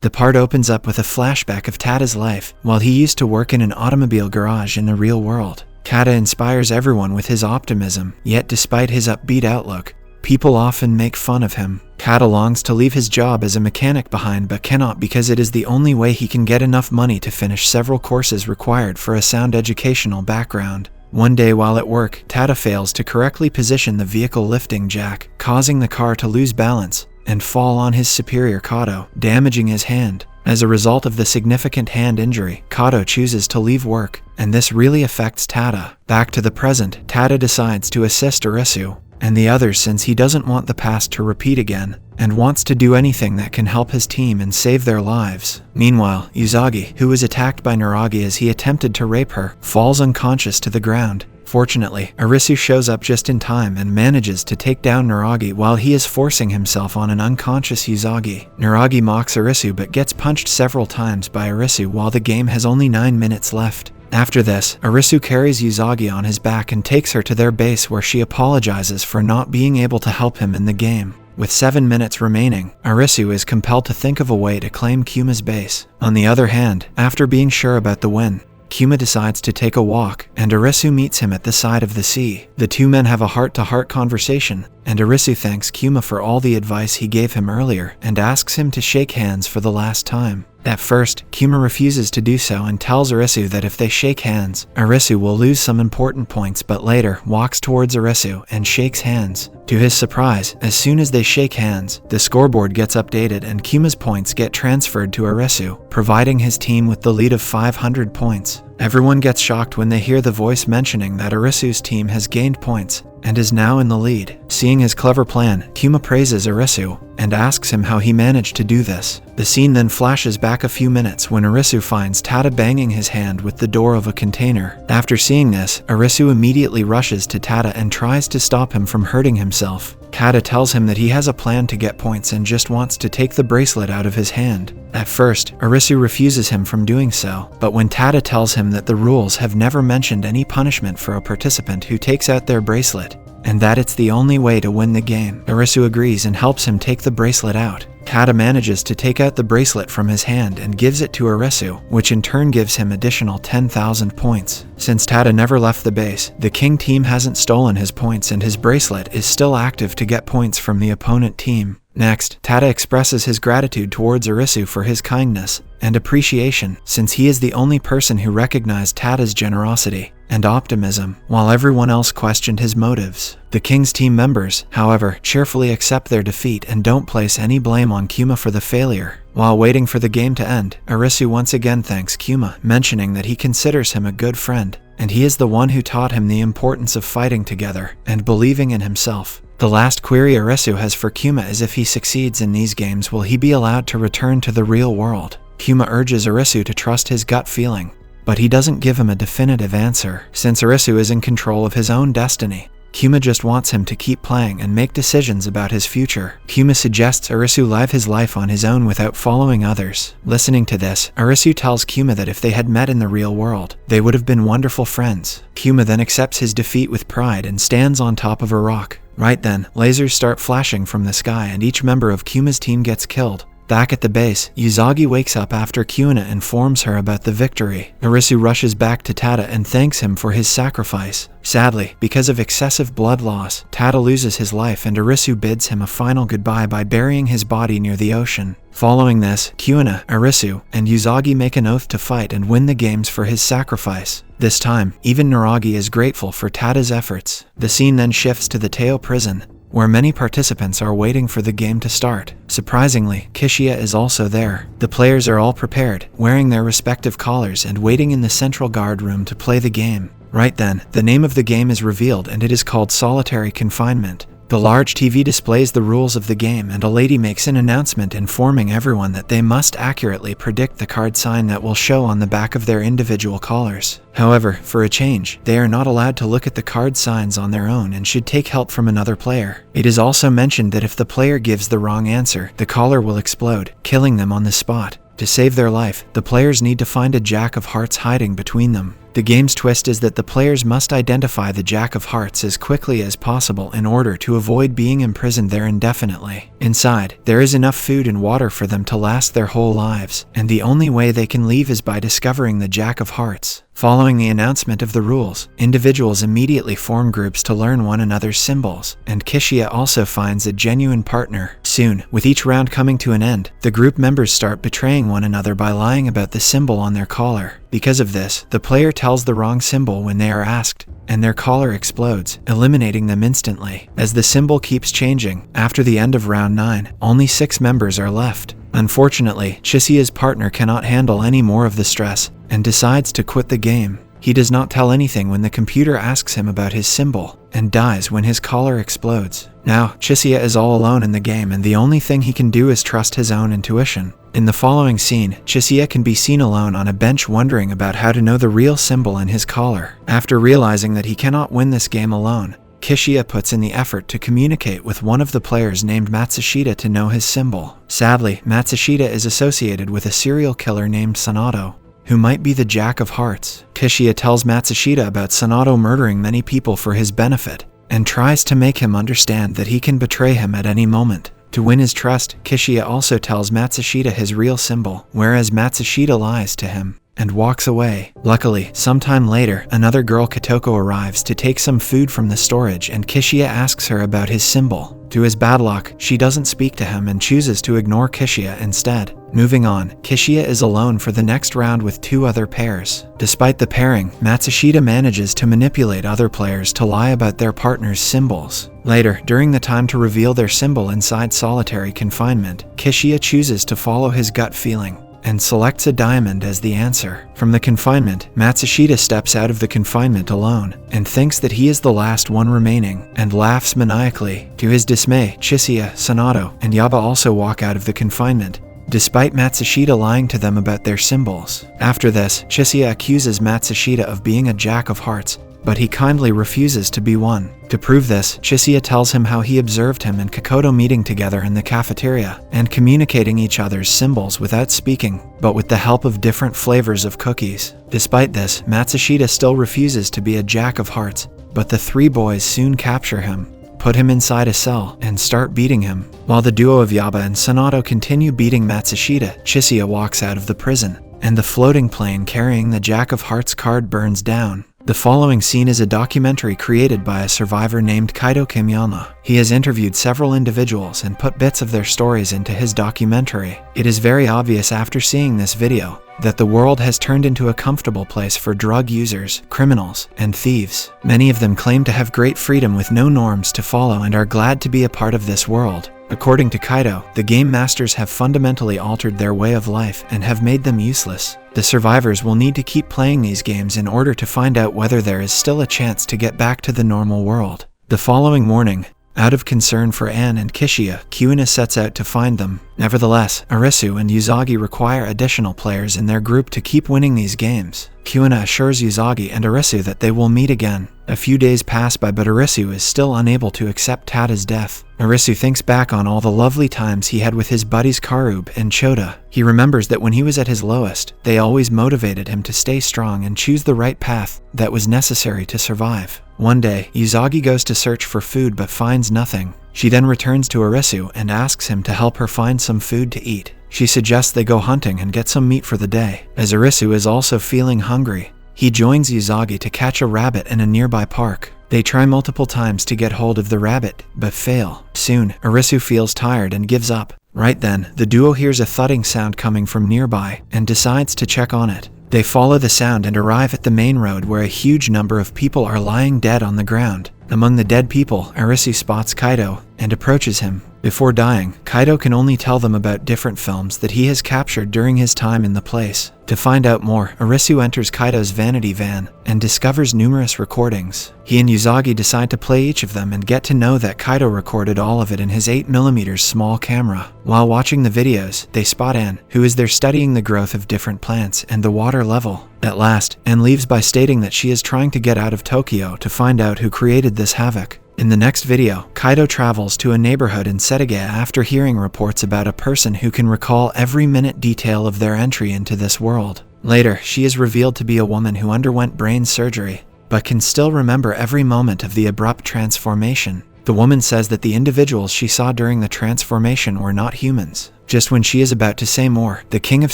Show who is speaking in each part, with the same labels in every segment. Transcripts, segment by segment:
Speaker 1: The part opens up with a flashback of Tatta's life while he used to work in an automobile garage in the real world. Tatta inspires everyone with his optimism, yet despite his upbeat outlook, people often make fun of him. Tatta longs to leave his job as a mechanic behind but cannot because it is the only way he can get enough money to finish several courses required for a sound educational background. One day while at work, Tatta fails to correctly position the vehicle lifting jack, causing the car to lose balance and fall on his superior Kato, damaging his hand. As a result of the significant hand injury, Kato chooses to leave work, and this really affects Tatta. Back to the present, Tatta decides to assist Arisu and the others since he doesn't want the past to repeat again, and wants to do anything that can help his team and save their lives. Meanwhile, Usagi, who was attacked by Naragi as he attempted to rape her, falls unconscious to the ground. Fortunately, Arisu shows up just in time and manages to take down Naragi while he is forcing himself on an unconscious Usagi. Naragi mocks Arisu but gets punched several times by Arisu while the game has only 9 minutes left. After this, Arisu carries Usagi on his back and takes her to their base where she apologizes for not being able to help him in the game. With 7 minutes remaining, Arisu is compelled to think of a way to claim Kuma's base. On the other hand, after being sure about the win, Kuma decides to take a walk, and Arisu meets him at the side of the sea. The two men have a heart-to-heart conversation, and Arisu thanks Kuma for all the advice he gave him earlier and asks him to shake hands for the last time. At first, Kuma refuses to do so and tells Arisu that if they shake hands, Arisu will lose some important points, but later walks towards Arisu and shakes hands. To his surprise, as soon as they shake hands, the scoreboard gets updated and Kuma's points get transferred to Arisu, providing his team with the lead of 500 points. Everyone gets shocked when they hear the voice mentioning that Arisu's team has gained points and is now in the lead. Seeing his clever plan, Kuma praises Arisu and asks him how he managed to do this. The scene then flashes back a few minutes when Arisu finds Tatta banging his hand with the door of a container. After seeing this, Arisu immediately rushes to Tatta and tries to stop him from hurting himself. Tatta tells him that he has a plan to get points and just wants to take the bracelet out of his hand. At first, Arisu refuses him from doing so, but when Tatta tells him that the rules have never mentioned any punishment for a participant who takes out their bracelet, and that it's the only way to win the game, Arisu agrees and helps him take the bracelet out. Tatta manages to take out the bracelet from his hand and gives it to Arisu, which in turn gives him additional 10,000 points. Since Tatta never left the base, the King team hasn't stolen his points and his bracelet is still active to get points from the opponent team. Next, Tatta expresses his gratitude towards Arisu for his kindness and appreciation, since he is the only person who recognized Tatta's generosity and optimism, while everyone else questioned his motives. The King's team members, however, cheerfully accept their defeat and don't place any blame on Kuma for the failure. While waiting for the game to end, Arisu once again thanks Kuma, mentioning that he considers him a good friend, and he is the one who taught him the importance of fighting together and believing in himself. The last query Arisu has for Kuma is if he succeeds in these games, will he be allowed to return to the real world? Kuma urges Arisu to trust his gut feeling, but he doesn't give him a definitive answer. Since Arisu is in control of his own destiny, Kuma just wants him to keep playing and make decisions about his future. Kuma suggests Arisu live his life on his own without following others. Listening to this, Arisu tells Kuma that if they had met in the real world, they would have been wonderful friends. Kuma then accepts his defeat with pride and stands on top of a rock. Right then, lasers start flashing from the sky and each member of Kuma's team gets killed. Back at the base, Usagi wakes up after Kuna informs her about the victory. Arisu rushes back to Tatta and thanks him for his sacrifice. Sadly, because of excessive blood loss, Tatta loses his life and Arisu bids him a final goodbye by burying his body near the ocean. Following this, Kuna, Arisu, and Usagi make an oath to fight and win the games for his sacrifice. This time, even Naragi is grateful for Tatta's efforts. The scene then shifts to the Teo prison, where many participants are waiting for the game to start. Surprisingly, Kishiya is also there. The players are all prepared, wearing their respective collars and waiting in the central guard room to play the game. Right then, the name of the game is revealed and it is called Solitary Confinement. The large TV displays the rules of the game and a lady makes an announcement informing everyone that they must accurately predict the card sign that will show on the back of their individual collars. However, for a change, they are not allowed to look at the card signs on their own and should take help from another player. It is also mentioned that if the player gives the wrong answer, the collar will explode, killing them on the spot. To save their life, the players need to find a Jack of Hearts hiding between them. The game's twist is that the players must identify the Jack of Hearts as quickly as possible in order to avoid being imprisoned there indefinitely. Inside, there is enough food and water for them to last their whole lives, and the only way they can leave is by discovering the Jack of Hearts. Following the announcement of the rules, individuals immediately form groups to learn one another's symbols, and Kishia also finds a genuine partner. Soon, with each round coming to an end, the group members start betraying one another by lying about the symbol on their collar. Because of this, the player tells the wrong symbol when they are asked, and their collar explodes, eliminating them instantly. As the symbol keeps changing, after the end of round 9, only 6 members are left. Unfortunately, Kishia's partner cannot handle any more of the stress, and decides to quit the game. He does not tell anything when the computer asks him about his symbol, and dies when his collar explodes. Now, Kishia is all alone in the game, and the only thing he can do is trust his own intuition. In the following scene, Kishia can be seen alone on a bench wondering about how to know the real symbol in his collar. After realizing that he cannot win this game alone, Kishia puts in the effort to communicate with one of the players named Matsushita to know his symbol. Sadly, Matsushita is associated with a serial killer named Sanato, who might be the Jack of Hearts. Kishia tells Matsushita about Sanato murdering many people for his benefit, and tries to make him understand that he can betray him at any moment. To win his trust, Kishia also tells Matsushita his real symbol, whereas Matsushita lies to him and walks away. Luckily, sometime later, another girl Kitoko arrives to take some food from the storage, and Kishia asks her about his symbol. To his bad luck, she doesn't speak to him and chooses to ignore Kishia instead. Moving on, Kishia is alone for the next round with 2 other pairs. Despite the pairing, Matsushita manages to manipulate other players to lie about their partner's symbols. Later, during the time to reveal their symbol inside solitary confinement, Kishia chooses to follow his gut feeling and selects a diamond as the answer. From the confinement, Matsushita steps out of the confinement alone and thinks that he is the last one remaining and laughs maniacally. To his dismay, Kishia, Sanato, and Yaba also walk out of the confinement, despite Matsushita lying to them about their symbols. After this, Kishia accuses Matsushita of being a Jack of Hearts, but he kindly refuses to be one. To prove this, Kishia tells him how he observed him and Kikoto meeting together in the cafeteria and communicating each other's symbols without speaking, but with the help of different flavors of cookies. Despite this, Matsushita still refuses to be a Jack of Hearts, but the 3 boys soon capture him, put him inside a cell, and start beating him. While the duo of Yaba and Sanato continue beating Matsushita, Kishia walks out of the prison, and the floating plane carrying the Jack of Hearts card burns down. The following scene is a documentary created by a survivor named Kaito Kimiyama. He has interviewed several individuals and put bits of their stories into his documentary. It is very obvious after seeing this video that the world has turned into a comfortable place for drug users, criminals, and thieves. Many of them claim to have great freedom with no norms to follow and are glad to be a part of this world. According to Kaito, the game masters have fundamentally altered their way of life and have made them useless. The survivors will need to keep playing these games in order to find out whether there is still a chance to get back to the normal world. The following morning, out of concern for Anne and Kishia, Kuina sets out to find them. Nevertheless, Arisu and Usagi require additional players in their group to keep winning these games. Kuina assures Usagi and Arisu that they will meet again. A few days pass by, but Arisu is still unable to accept Tatta's death. Arisu thinks back on all the lovely times he had with his buddies Karub and Chota. He remembers that when he was at his lowest, they always motivated him to stay strong and choose the right path that was necessary to survive. One day, Usagi goes to search for food but finds nothing. She then returns to Arisu and asks him to help her find some food to eat. She suggests they go hunting and get some meat for the day. As Arisu is also feeling hungry, he joins Usagi to catch a rabbit in a nearby park. They try multiple times to get hold of the rabbit, but fail. Soon, Arisu feels tired and gives up. Right then, the duo hears a thudding sound coming from nearby and decides to check on it. They follow the sound and arrive at the main road where a huge number of people are lying dead on the ground. Among the dead people, Arisu spots Kaito and approaches him. Before dying, Kaito can only tell them about different films that he has captured during his time in the place. To find out more, Arisu enters Kaito's vanity van and discovers numerous recordings. He and Usagi decide to play each of them and get to know that Kaito recorded all of it in his 8mm small camera. While watching the videos, they spot Anne, who is there studying the growth of different plants and the water level. At last, Anne leaves by stating that she is trying to get out of Tokyo to find out who created this havoc. In the next video, Kaito travels to a neighborhood in Setagaya after hearing reports about a person who can recall every minute detail of their entry into this world. Later, she is revealed to be a woman who underwent brain surgery, but can still remember every moment of the abrupt transformation. The woman says that the individuals she saw during the transformation were not humans. Just when she is about to say more, the King of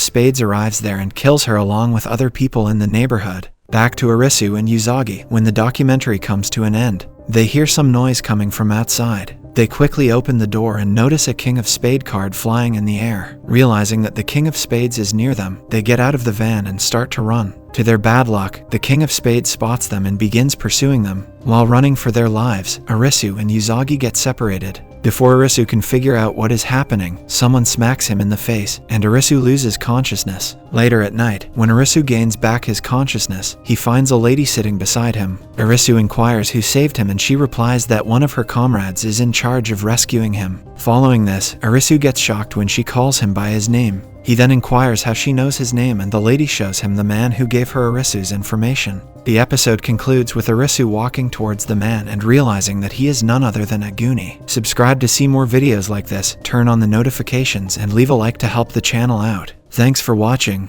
Speaker 1: Spades arrives there and kills her along with other people in the neighborhood. Back to Arisu and Usagi. When the documentary comes to an end, they hear some noise coming from outside. They quickly open the door and notice a King of Spade card flying in the air. Realizing that the King of Spades is near them, they get out of the van and start to run. To their bad luck, the King of Spades spots them and begins pursuing them. While running for their lives, Arisu and Usagi get separated. Before Arisu can figure out what is happening, someone smacks him in the face, and Arisu loses consciousness. Later at night, when Arisu gains back his consciousness, he finds a lady sitting beside him. Arisu inquires who saved him and she replies that one of her comrades is in charge of rescuing him. Following this, Arisu gets shocked when she calls him by his name. He then inquires how she knows his name and the lady shows him the man who gave her Arisu's information. The episode concludes with Arisu walking towards the man and realizing that he is none other than Aguni. Subscribe to see more videos like this, turn on the notifications, and leave a like to help the channel out. Thanks for watching.